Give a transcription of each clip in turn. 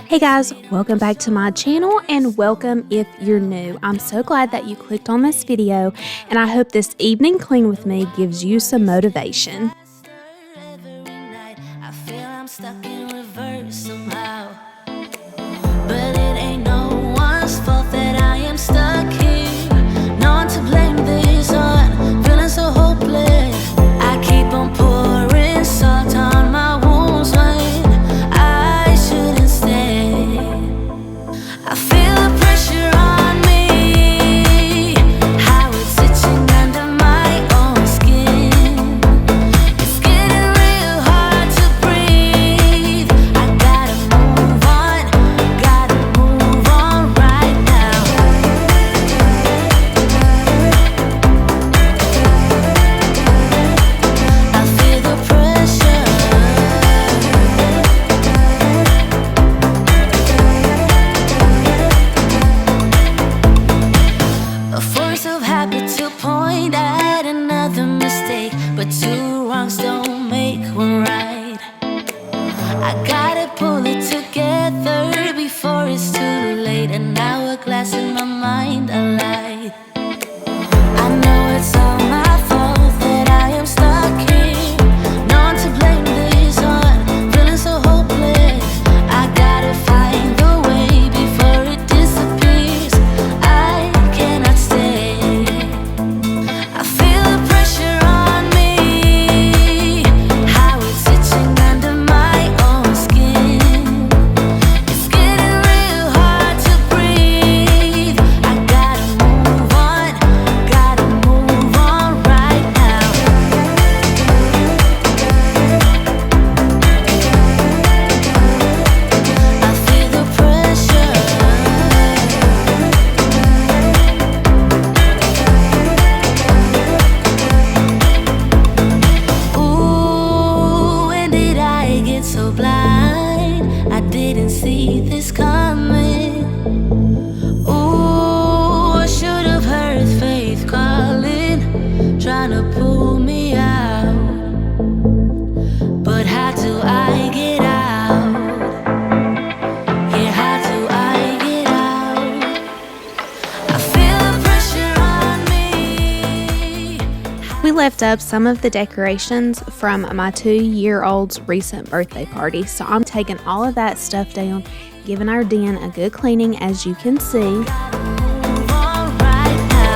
Hey guys, welcome back to my channel and welcome if you're new. I'm so glad that you clicked on this video and I hope this evening clean with me gives you some motivation. I feel I'm stuck in reverse somehow, but it ain't no one's fault that I am stuck here. No one to blame this on, feeling so hopeless. I keep on pouring salt on my wounds when I shouldn't stay. I feel the pressure on me, how it's itching under my own skin. It's getting real hard to breathe. I gotta move on right now. I feel the pressure. A force of habit to point at another mistake, but two wrongs don't make one right. I gotta pull it together before it's too late. An hourglass in my mind, a light. I know it's all my fault that I am stuck here. No one to blame this on, feeling so hopeless. I gotta find the way before it disappears. I cannot stay. I feel the pressure on me, how it's itching under my own skin. It's getting real hard to breathe. I gotta move on right now. I feel the pressure. Ooh, when did I get so blind? I didn't see this coming. Ooh, I should have heard faith calling, trying to pull me out. But how do I get out? Yeah, how do I get out? I feel the pressure on me. We left up some of the decorations from my 2-year-old's recent birthday party, so I'm taking all of that stuff down, giving our den a good cleaning as you can see. Move on right now.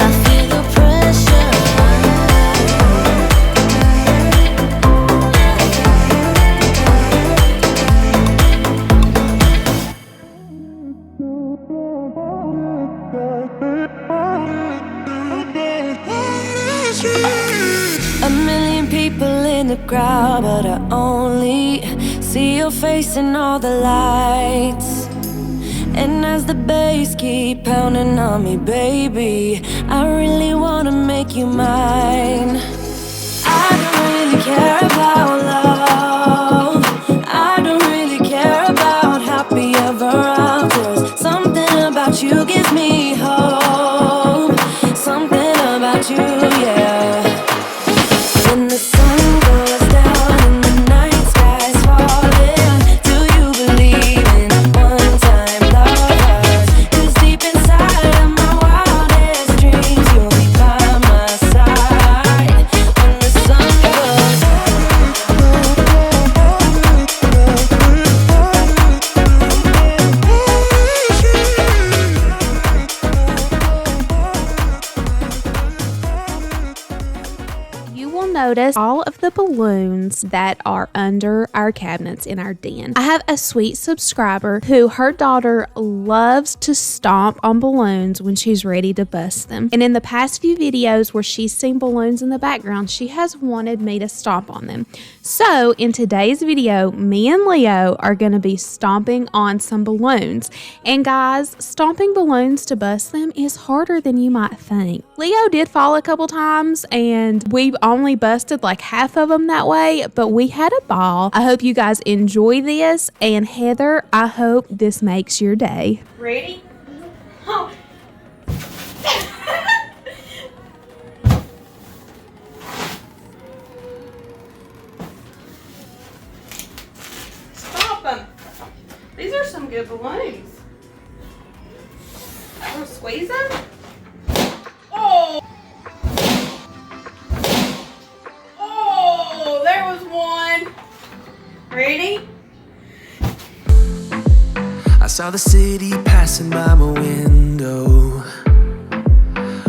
I feel the pressure. A million people in the crowd, but I only see your face in all the lights. And as the bass keep pounding on me, baby, I really wanna make you mine. I don't really care about love. I don't really care about happy ever afters. Something about you gives me hope. Something about you, yeah. When the sun goes down and the night sky's falling, do you believe in one-time lovers? 'Cause deep inside of my wildest dreams, you'll be by my side when the sun goes You will notice all of the balloons that are under our cabinets in our den. I have a sweet subscriber who her daughter loves to stomp on balloons when she's ready to bust them. And in the past few videos where she's seen balloons in the background, she has wanted me to stomp on them. So in today's video, me and Leo are going to be stomping on some balloons. And guys, stomping balloons to bust them is harder than you might think. Leo did fall a couple times and we only busted like half of them that way, but we had a ball. I hope you guys enjoy this, and Heather, I hope this makes your day. Ready? Oh. These are some good balloons. I'll squeeze them. Oh! Oh, there was one. Ready? I saw the city passing by my window.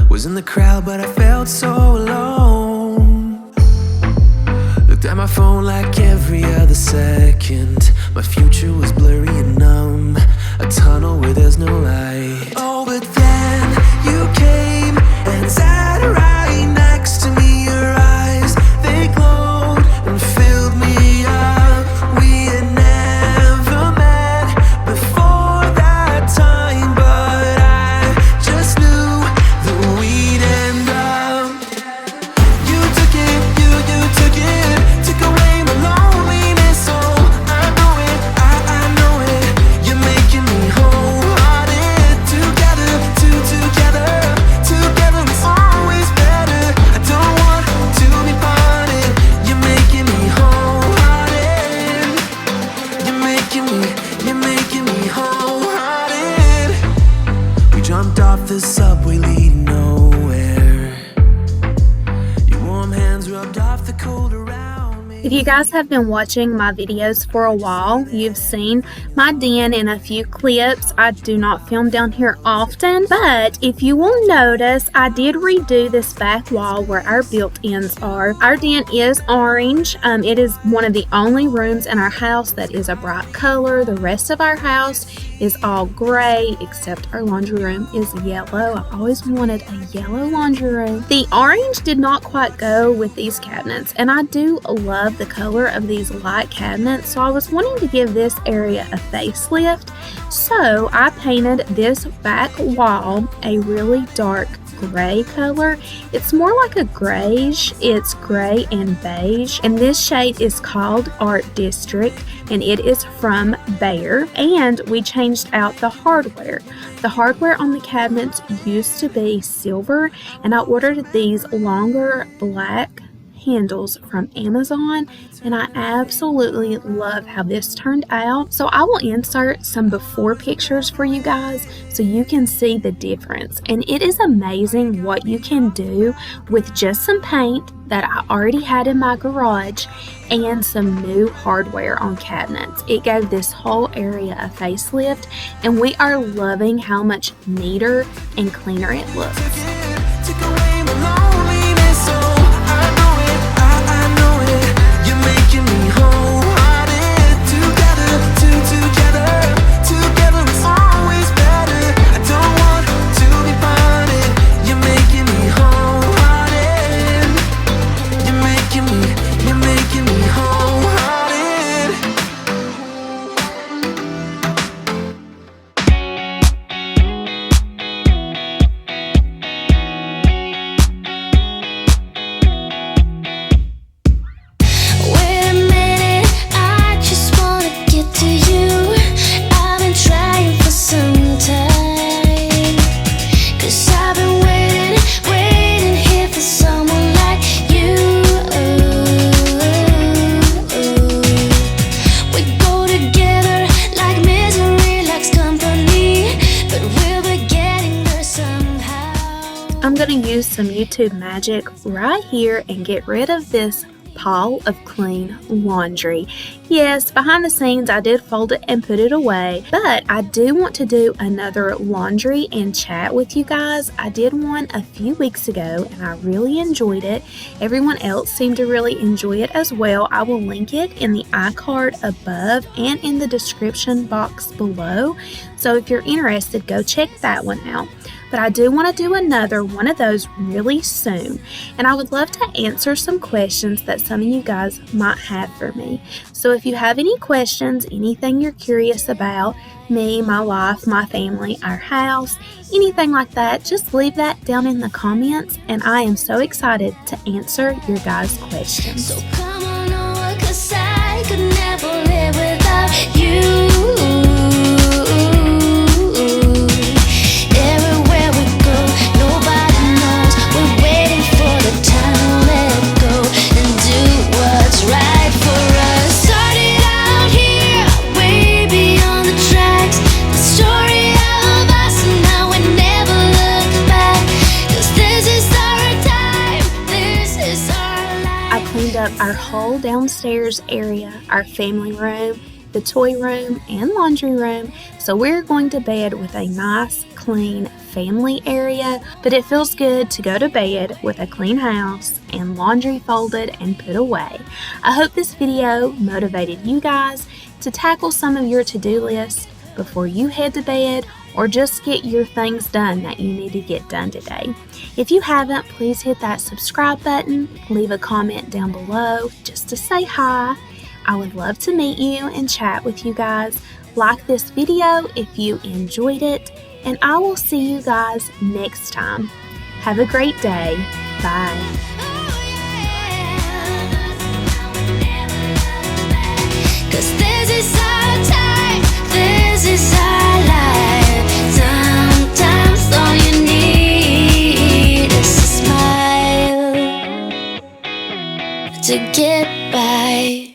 Was in the crowd, but I felt so alone. Looked at my phone like every other second. My future was blurry and numb, a tunnel where there's no light. Oh, but then you came and sat right next to me. Your eyes, they glowed and filled me up. We had never met before that time, but I just knew that we'd end up. You took it, you took it, took away my loneliness. Oh, I know it, I know it. You're making me wholehearted. Together, together is always better. I don't want to be parted. You're making me wholehearted. You're making me wholehearted. We jumped off the subway leading nowhere. Your warm hands rubbed off the cold around me. If you guys have been watching my videos for a while, you've seen my den in a few clips. I do not film down here often, but if you will notice, I did redo this back wall where our built-ins are. Our den is orange. It is one of the only rooms in our house that is a bright color. The rest of our house is all gray, except our laundry room is yellow. I always wanted a yellow laundry room. The orange did not quite go with these cabinets, and I do love the color of these light cabinets, so I was wanting to give this area a facelift. So I painted this back wall a really dark gray color. It's more like a grayish. It's gray and beige, and this shade is called Art District, and it is from Behr. And we changed out the hardware. The hardware on the cabinets used to be silver, and I ordered these longer black handles from Amazon, and I absolutely love how this turned out. So I will insert some before pictures for you guys so you can see the difference. And it is amazing what you can do with just some paint that I already had in my garage and some new hardware on cabinets. It gave this whole area a facelift, and we are loving how much neater and cleaner it looks. Took away my loneliness. Oh, I know it, I know it. You're making me wholehearted. Together is always better. I don't want to be parted. You're making me wholehearted. You're making me wholehearted. Wait a minute, I just wanna get to you. I've been trying for some time, 'cause I've been waiting here for someone like you. We go together like misery likes company, but we'll be getting there somehow. I'm going to use some YouTube magic right here and get rid of this pile of clean laundry. Yes, behind the scenes I did fold it and put it away, but I do want to do another laundry and chat with you guys. I did one a few weeks ago and I really enjoyed it. Everyone else seemed to really enjoy it as well. I will link it in the iCard above and in the description box below. So if you're interested, go check that one out. But I do want to do another one of those really soon. And I would love to answer some questions that some of you guys might have for me. So if you have any questions, anything you're curious about, me, my life, my family, our house, anything like that, just leave that down in the comments. And I am so excited to answer your guys' questions. So come on over, 'cause I could never live without you. Everywhere we go, nobody knows. We're waiting for the time to let go and do what's right for us. Started out here, way beyond the whole downstairs area our family room, the toy room, and laundry room, so we're going to bed with a nice, clean family area, but it feels good to go to bed with a clean house and laundry folded and put away. I hope this video motivated you guys to tackle some of your to-do lists before you head to bed, or just get your things done that you need to get done today. If you haven't, please hit that subscribe button, leave a comment down below just to say hi. I would love to meet you and chat with you guys. Like this video if you enjoyed it, and I will see you guys next time. Have a great day. Bye. 'Cause this is our time, this is our life. Sometimes all you need is a smile to get by.